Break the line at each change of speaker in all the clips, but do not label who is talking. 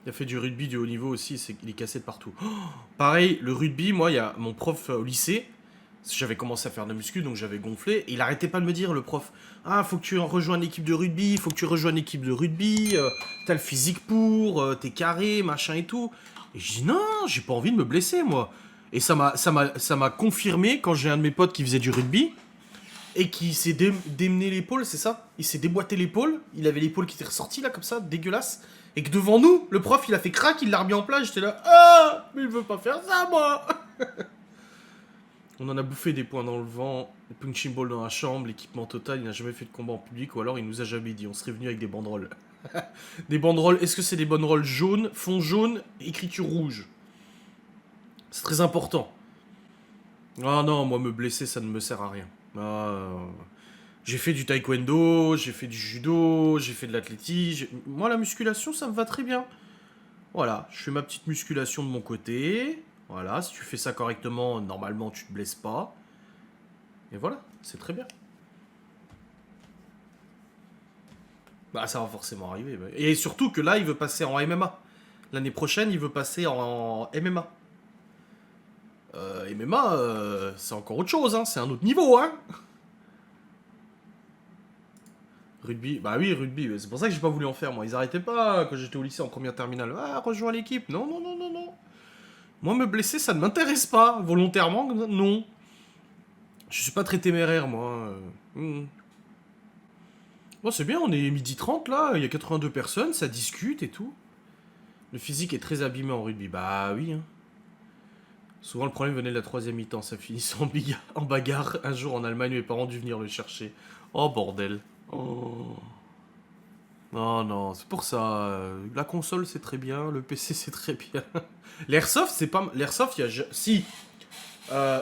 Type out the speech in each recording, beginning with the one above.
Il a fait du rugby du haut niveau aussi, il est cassé de partout. Oh, pareil, le rugby, moi, il y a mon prof au lycée, j'avais commencé à faire de la muscu, donc j'avais gonflé, et il arrêtait pas de me dire, le prof, ah, faut que tu rejoignes l'équipe de rugby, faut que tu rejoignes l'équipe de rugby, t'as le physique pour, t'es carré, machin et tout. Et je dis, non, j'ai pas envie de me blesser, moi. Et ça m'a confirmé quand j'ai un de mes potes qui faisait du rugby, et qui s'est démené l'épaule, c'est ça? Il s'est déboîté l'épaule, il avait l'épaule qui était ressortie là, comme ça, dégueulasse. Et que devant nous, le prof, il a fait crack, il l'a remis en place, j'étais là, ah, mais il veut pas faire ça, moi. On en a bouffé des points dans le vent, des punching balls dans la chambre, l'équipement total, il n'a jamais fait de combat en public, ou alors il nous a jamais dit, on serait venu avec des banderoles. Des banderoles, est-ce que c'est des banderoles jaunes, fond jaune, écriture rouge? C'est très important. Ah non, moi me blesser, ça ne me sert à rien. Ah, j'ai fait du taekwondo, j'ai fait du judo, j'ai fait de l'athlétisme. Moi, la musculation, ça me va très bien. Voilà, je fais ma petite musculation de mon côté. Voilà, si tu fais ça correctement, normalement, tu te blesses pas. Et voilà, c'est très bien. Bah, ça va forcément arriver. Et surtout que là, il veut passer en MMA. L'année prochaine, il veut passer en MMA. MMA, c'est encore autre chose, hein. C'est un autre niveau, hein. Rugby, bah oui, rugby, c'est pour ça que j'ai pas voulu en faire, moi. Ils arrêtaient pas quand j'étais au lycée en première terminale. Ah, rejoins l'équipe. Non, non, non, non, non. Moi, me blesser, ça ne m'intéresse pas. Volontairement, non. Je suis pas très téméraire, moi. Bon, c'est bien, on est midi 30 là, il y a 82 personnes, ça discute et tout. Le physique est très abîmé en rugby. Bah oui, hein. Souvent, le problème venait de la troisième mi-temps, ça finissait en bagarre. Un jour en Allemagne, mes parents ont dû venir le chercher. Oh, bordel. Oh. Non, non, c'est pour ça. La console, c'est très bien. Le PC, c'est très bien. L'airsoft, c'est pas. L'airsoft, il y a. Si.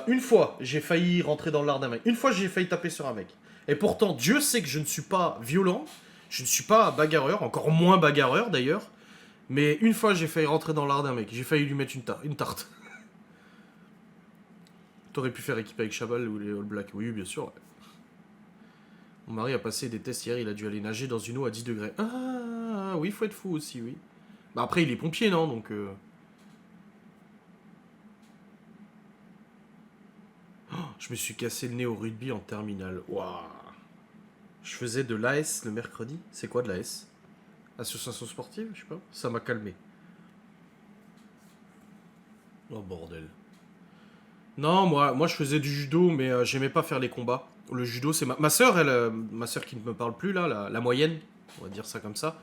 Une fois, j'ai failli rentrer dans l'art d'un mec. Une fois, j'ai failli taper sur un mec. Et pourtant, Dieu sait que je ne suis pas violent. Je ne suis pas bagarreur. Encore moins bagarreur, d'ailleurs. Mais une fois, j'ai failli rentrer dans l'art d'un mec. J'ai failli lui mettre une tarte. T'aurais pu faire équipe avec Chabal ou les All Blacks. Oui, bien sûr. Ouais. Mon mari a passé des tests hier, il a dû aller nager dans une eau à 10 degrés. Ah, oui, faut être fou aussi, oui. Bah après, il est pompier, non? Donc. Oh, je me suis cassé le nez au rugby en terminale. Waouh. Je faisais de l'AS le mercredi. C'est quoi de l'AS? Association sportive? Je sais pas. Ça m'a calmé. Oh bordel. Non, moi je faisais du judo, mais j'aimais pas faire les combats. Le judo, c'est ma soeur, ma soeur qui ne me parle plus là, la moyenne, on va dire ça comme ça.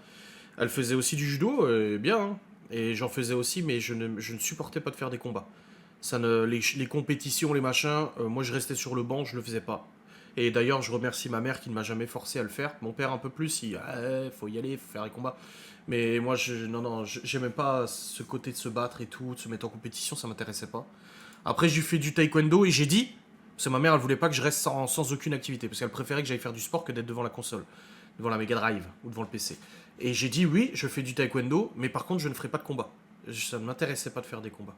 Elle faisait aussi du judo, bien, hein. Et j'en faisais aussi, mais je ne supportais pas de faire des combats. Les compétitions, les machins, moi je restais sur le banc, je le faisais pas. Et d'ailleurs, je remercie ma mère qui ne m'a jamais forcé à le faire. Mon père un peu plus, il faut y aller, faut faire les combats. Mais moi, non, non, j'aimais pas ce côté de se battre et tout, de se mettre en compétition, ça m'intéressait pas. Après, j'ai fait du taekwondo et j'ai dit, parce que ma mère, elle voulait pas que je reste sans aucune activité, parce qu'elle préférait que j'aille faire du sport que d'être devant la console, devant la Mega Drive ou devant le PC. Et j'ai dit, oui, je fais du taekwondo, mais par contre, je ne ferai pas de combat. Ça ne m'intéressait pas de faire des combats.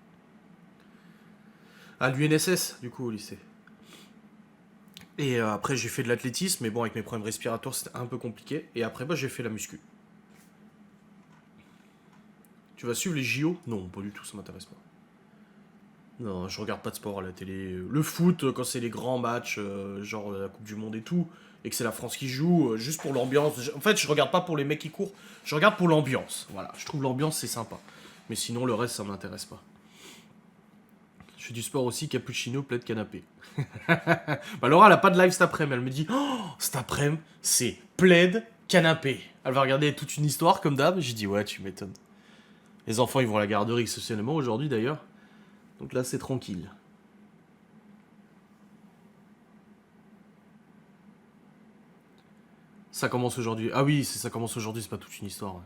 À l'UNSS, du coup, au lycée. Et après, j'ai fait de l'athlétisme, mais bon, avec mes problèmes respiratoires, c'était un peu compliqué. Et après, bah, j'ai fait la muscu. Tu vas suivre les JO? Non, pas du tout, ça m'intéresse pas. Non, je regarde pas de sport à la télé. Le foot, quand c'est les grands matchs, genre la Coupe du Monde et tout, et que c'est la France qui joue, juste pour l'ambiance. En fait, je regarde pas pour les mecs qui courent, je regarde pour l'ambiance. Voilà, je trouve l'ambiance c'est sympa. Mais sinon, le reste, ça m'intéresse pas. Je fais du sport aussi, cappuccino, plaid, canapé. Bah, Laura, elle a pas de live cet après-midi. Elle me dit, oh, cet après-midi, c'est plaid, canapé. Elle va regarder toute une histoire comme d'hab. J'ai dit, ouais, tu m'étonnes. Les enfants, ils vont à la garderie exceptionnellement aujourd'hui d'ailleurs. Donc là, c'est tranquille. Ça commence aujourd'hui. Ah oui, ça commence aujourd'hui, c'est pas toute une histoire. Ouais.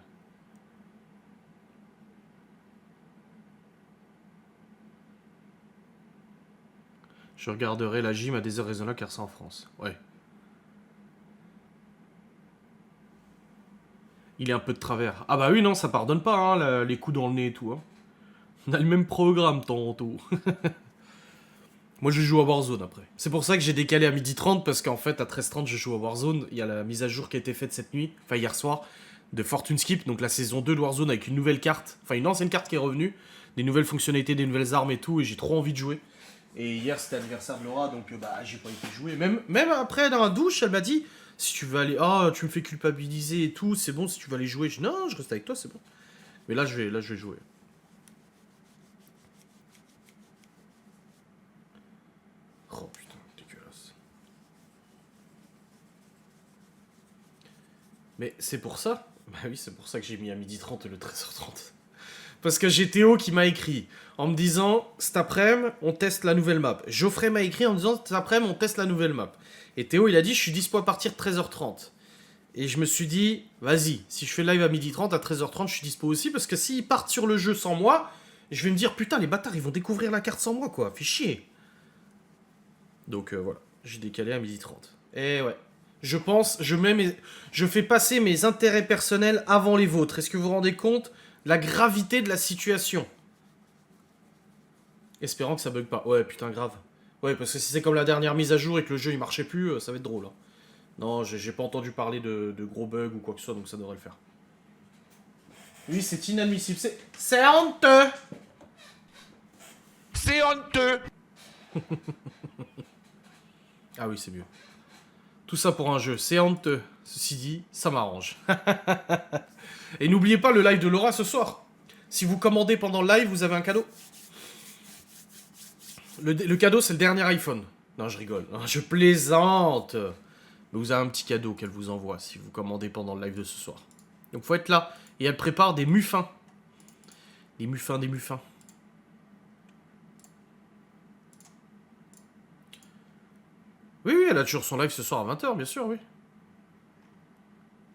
Je regarderai la gym à des heures raisonnables car c'est en France. Ouais. Il est un peu de travers. Ah bah oui, non, ça pardonne pas, hein, les coups dans le nez et tout. Hein. On a le même programme, tantôt. Moi, je joue à Warzone après. C'est pour ça que j'ai décalé à 12h30, parce qu'en fait, à 13h30, je joue à Warzone. Il y a la mise à jour qui a été faite cette nuit, enfin hier soir. de Fortune Skip, donc la saison 2 de Warzone avec une nouvelle carte, enfin une ancienne carte qui est revenue, des nouvelles fonctionnalités, des nouvelles armes et tout, et j'ai trop envie de jouer. Et hier c'était l'anniversaire de Laura, donc bah j'ai pas été jouer. Même après dans la douche, elle m'a dit si tu veux aller, tu me fais culpabiliser et tout, c'est bon si tu veux aller jouer. Je dis non, je reste avec toi, c'est bon. Mais là je vais jouer. Oh putain, dégueulasse. Mais c'est pour ça. Bah oui, c'est pour ça que j'ai mis à 12h30 et le 13h30. Parce que j'ai Théo qui m'a écrit en me disant cet après-midi, on teste la nouvelle map. Geoffrey m'a écrit en me disant cet après-midi, on teste la nouvelle map. Et Théo, il a dit je suis dispo à partir de 13h30. Et je me suis dit, vas-y, si je fais live à 12h30, à 13h30, je suis dispo aussi. Parce que s'ils partent sur le jeu sans moi, je vais me dire putain, les bâtards, ils vont découvrir la carte sans moi, quoi. Fais chier. Donc voilà, j'ai décalé à 12h30. Et ouais. Je pense, je fais passer mes intérêts personnels avant les vôtres. Est-ce que vous vous rendez compte la gravité de la situation? Espérant que ça bug pas. Ouais, putain, grave. Ouais, parce que si c'est comme la dernière mise à jour et que le jeu il marchait plus, ça va être drôle. Hein. Non, j'ai pas entendu parler de gros bugs ou quoi que ce soit, donc ça devrait le faire. Oui, c'est inadmissible. C'est honteux.
C'est honteux.
Ah oui, c'est mieux. Tout ça pour un jeu, c'est honteux. Ceci dit, ça m'arrange. Et n'oubliez pas le live de Laura ce soir. Si vous commandez pendant le live, vous avez un cadeau. Le cadeau, c'est le dernier iPhone. Non, je rigole. Non, je plaisante. Mais vous avez un petit cadeau qu'elle vous envoie si vous commandez pendant le live de ce soir. Donc faut être là. Et elle prépare des muffins. Des muffins. Oui, elle a toujours son live ce soir à 20h, bien sûr, oui.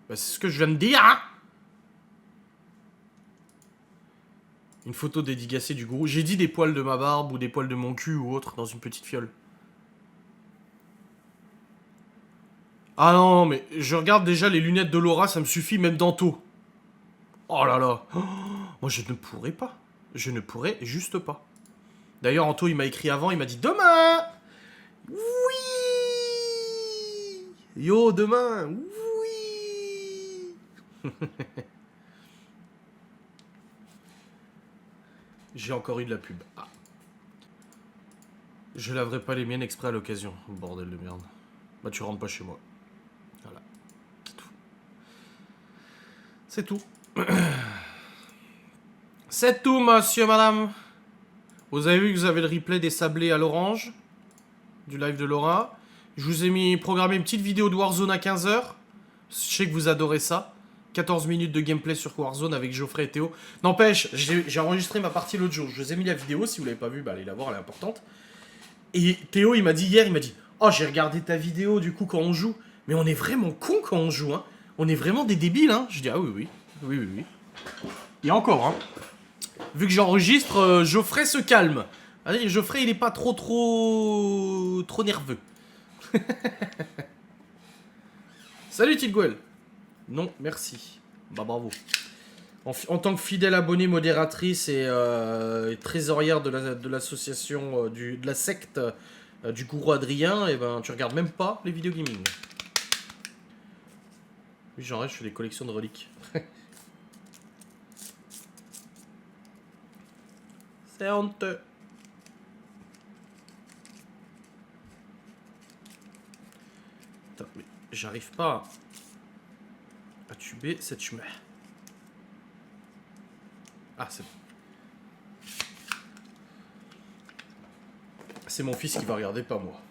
Bah, c'est ce que je viens de dire, hein. Une photo dédicacée du gourou. J'ai dit des poils de ma barbe ou des poils de mon cul ou autre dans une petite fiole. Ah non, mais je regarde déjà les lunettes de Laura, ça me suffit même d'Anto. Oh là là. Oh, moi je ne pourrais pas. Je ne pourrais juste pas. D'ailleurs, Anto, il m'a écrit avant, il m'a dit demain. Oui. Yo, demain. Oui. J'ai encore eu de la pub. Ah. Je laverai pas les miennes exprès à l'occasion. Bordel de merde. Bah tu rentres pas chez moi. Voilà. C'est tout. C'est tout. C'est tout, monsieur, madame. Vous avez vu que vous avez le replay des sablés à l'orange. Du live de Laura. Je vous ai programmé une petite vidéo de Warzone à 15h. Je sais que vous adorez ça. 14 minutes de gameplay sur Warzone avec Geoffrey et Théo. N'empêche, j'ai enregistré ma partie l'autre jour. Je vous ai mis la vidéo. Si vous l'avez pas vue, bah allez la voir, elle est importante. Et Théo, il m'a dit hier, oh, j'ai regardé ta vidéo du coup quand on joue. Mais on est vraiment con quand on joue, hein. On est vraiment des débiles, hein. Je dis, ah oui. Et encore, hein. Vu que j'enregistre, Geoffrey se calme. Allez, Geoffrey, il est pas trop nerveux. Salut, Tilguel. Non, merci. Bah, bravo. En tant que fidèle abonnée, modératrice et trésorière de l'association, de la secte du gourou Adrien, et ben tu regardes même pas les vidéos gaming. Oui, j'en rêve, je fais des collections de reliques. C'est honteux. Attends, mais j'arrive pas à tuber cette chemin. Ah, c'est bon. C'est mon fils qui va regarder, pas moi.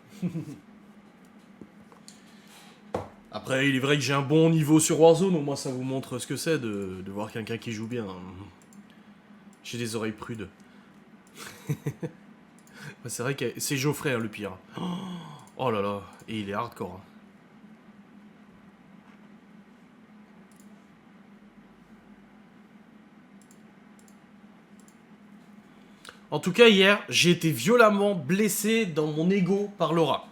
Après, il est vrai que j'ai un bon niveau sur Warzone, au moins ça vous montre ce que c'est de voir quelqu'un qui joue bien. J'ai des oreilles prudes. C'est vrai que c'est Geoffrey, hein, le pire. Oh là là, et il est hardcore. Hein. En tout cas, hier, j'ai été violemment blessé dans mon ego par Laura.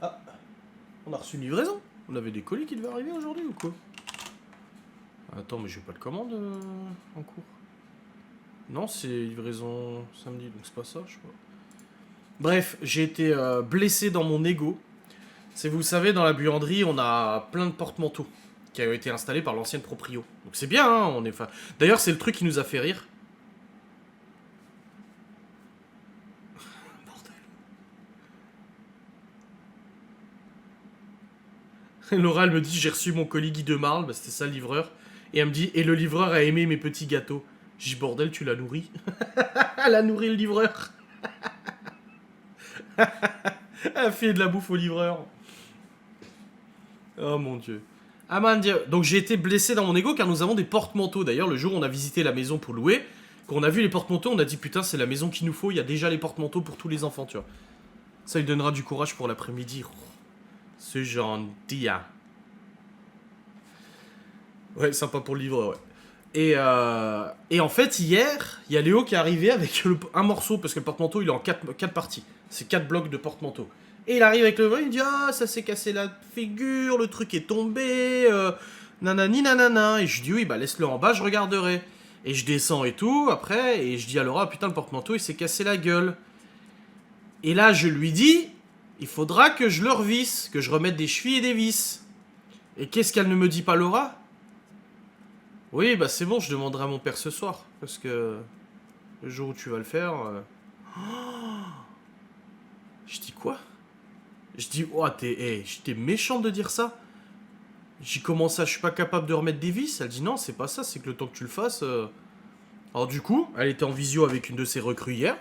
Ah, on a reçu une livraison. On avait des colis qui devaient arriver aujourd'hui ou quoi? Attends, mais j'ai pas de commande en cours. Non, c'est livraison samedi, donc c'est pas ça, je sais pas. Bref, j'ai été blessé dans mon ego. C'est, vous savez, dans la buanderie, on a plein de porte-manteaux. qui a été installé par l'ancienne proprio. Donc c'est bien, hein, on est... D'ailleurs, c'est le truc qui nous a fait rire. Bordel. Laura, elle me dit, j'ai reçu mon colis Guy de Marle, bah, c'était ça le livreur. Et elle me dit, et le livreur a aimé mes petits gâteaux. J'ai dit, bordel, tu l'as nourri. Elle a nourri le livreur. Elle a fait de la bouffe au livreur. Oh mon dieu. Ah man, donc j'ai été blessé dans mon ego car nous avons des porte-manteaux. D'ailleurs, le jour où on a visité la maison pour louer, quand on a vu les porte-manteaux, on a dit putain, c'est la maison qu'il nous faut, il y a déjà les porte-manteaux pour tous les enfants, tu vois. Ça lui donnera du courage pour l'après-midi. Oh, c'est gentil, hein. Ouais, sympa pour le livreur, ouais. Et en fait, hier, il y a Léo qui est arrivé avec un morceau, parce que le porte-manteau, il est en 4 parties. C'est 4 blocs de porte-manteau. Et il arrive avec le vol, il dit ah, ça s'est cassé la figure, le truc est tombé, nanani nanana. Et je dis oui, bah laisse-le en bas, je regarderai. Et je descends et tout, après, et je dis à Laura, ah, putain, le porte-manteau, il s'est cassé la gueule. Et là, je lui dis, il faudra que je le revisse, que je remette des chevilles et des vis. Et qu'est-ce qu'elle ne me dit pas, Laura? Oui, bah c'est bon, je demanderai à mon père ce soir, parce que le jour où tu vas le faire... Oh, je dis quoi? Je dis, oh, t'es méchant de dire ça. J'ai commencé à, je suis pas capable de remettre des vis. Elle dit, non, c'est pas ça, c'est que le temps que tu le fasses... Alors du coup, elle était en visio avec une de ses recrues hier.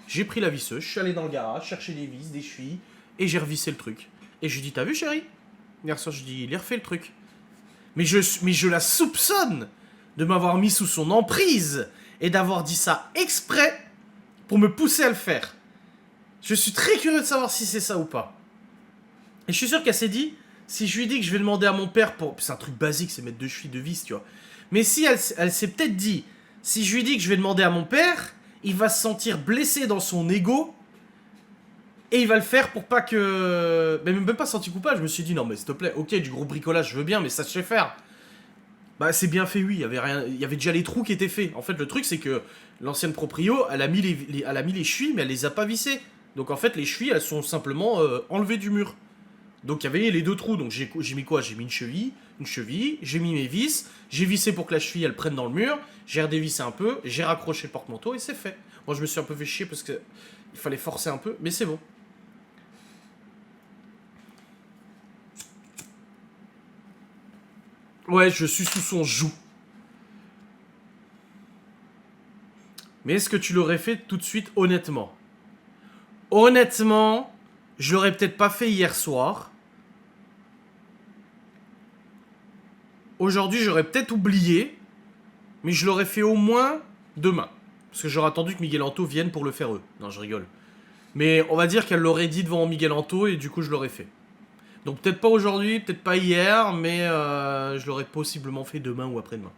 J'ai pris la visseuse, je suis allé dans le garage, chercher des vis, des chevilles, et j'ai revissé le truc. Et je lui dis, t'as vu, chérie? Hier soir, je dis, il a refait le truc. Mais je la soupçonne de m'avoir mis sous son emprise et d'avoir dit ça exprès pour me pousser à le faire. Je suis très curieux de savoir si c'est ça ou pas. Et je suis sûr qu'elle s'est dit, si je lui dis que je vais demander à mon père pour... C'est un truc basique, c'est mettre 2 chevilles de vis, tu vois. Mais si elle s'est peut-être dit, si je lui dis que je vais demander à mon père, il va se sentir blessé dans son ego et il va le faire pour pas que... Mais même pas senti coupable, je me suis dit, non mais s'il te plaît, ok, du gros bricolage, je veux bien, mais ça je sais faire. Bah c'est bien fait, oui, il y avait déjà les trous qui étaient faits. En fait, le truc, c'est que l'ancienne proprio, elle a mis les chevilles, mais elle les a pas vissées. Donc en fait, les chevilles, elles sont simplement enlevées du mur. Donc il y avait les 2 trous, donc j'ai mis quoi? J'ai mis une cheville, j'ai mis mes vis, j'ai vissé pour que la cheville, elle prenne dans le mur, j'ai redévissé un peu, j'ai raccroché le porte-manteau et c'est fait. Moi, je me suis un peu fait chier parce que il fallait forcer un peu, mais c'est bon. Ouais, je suis sous son joug. Mais est-ce que tu l'aurais fait tout de suite, honnêtement? Honnêtement, je l'aurais peut-être pas fait hier soir. Aujourd'hui, j'aurais peut-être oublié. Mais je l'aurais fait au moins demain. Parce que j'aurais attendu que Miguel Anto vienne pour le faire eux. Non, je rigole. Mais on va dire qu'elle l'aurait dit devant Miguel Anto et du coup, je l'aurais fait. Donc peut-être pas aujourd'hui, peut-être pas hier, mais je l'aurais possiblement fait demain ou après-demain.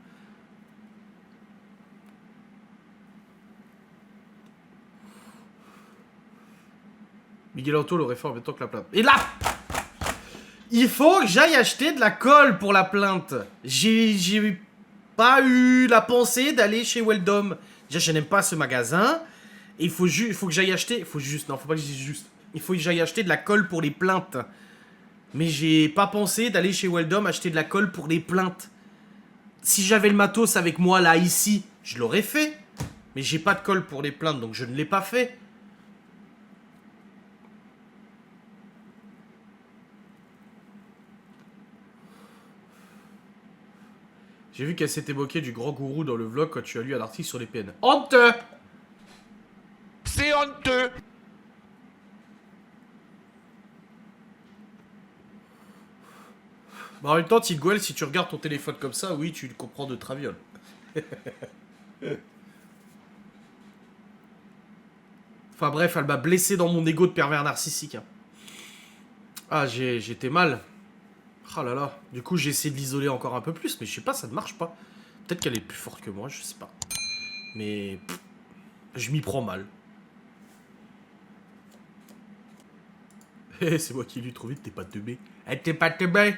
Miguel Anto l'aurait fait en même temps que la plainte. Et là, il faut que j'aille acheter de la colle pour la plainte. J'ai pas eu la pensée d'aller chez Weldom. Déjà, je n'aime pas ce magasin. Et il faut que j'aille acheter... Non, faut pas que je dise juste. Il faut que j'aille acheter de la colle pour les plaintes. Mais j'ai pas pensé d'aller chez Weldom acheter de la colle pour les plaintes. Si j'avais le matos avec moi, là, ici, je l'aurais fait. Mais j'ai pas de colle pour les plaintes, donc je ne l'ai pas fait. J'ai vu qu'elle s'était moquée du grand gourou dans le vlog quand tu as lu un article sur les PN. Honteux!
C'est honteux!
Bah en même temps, Tigwell, si tu regardes ton téléphone comme ça, oui, tu comprends de traviole. Enfin bref, elle m'a blessé dans mon ego de pervers narcissique. Hein. Ah, j'étais mal. Ah là là. Du coup, j'ai essayé de l'isoler encore un peu plus, mais je sais pas, ça ne marche pas. Peut-être qu'elle est plus forte que moi, je sais pas. Mais... je m'y prends mal. C'est moi qui lui trop vite, t'es pas teubé. Eh, t'es pas teubé.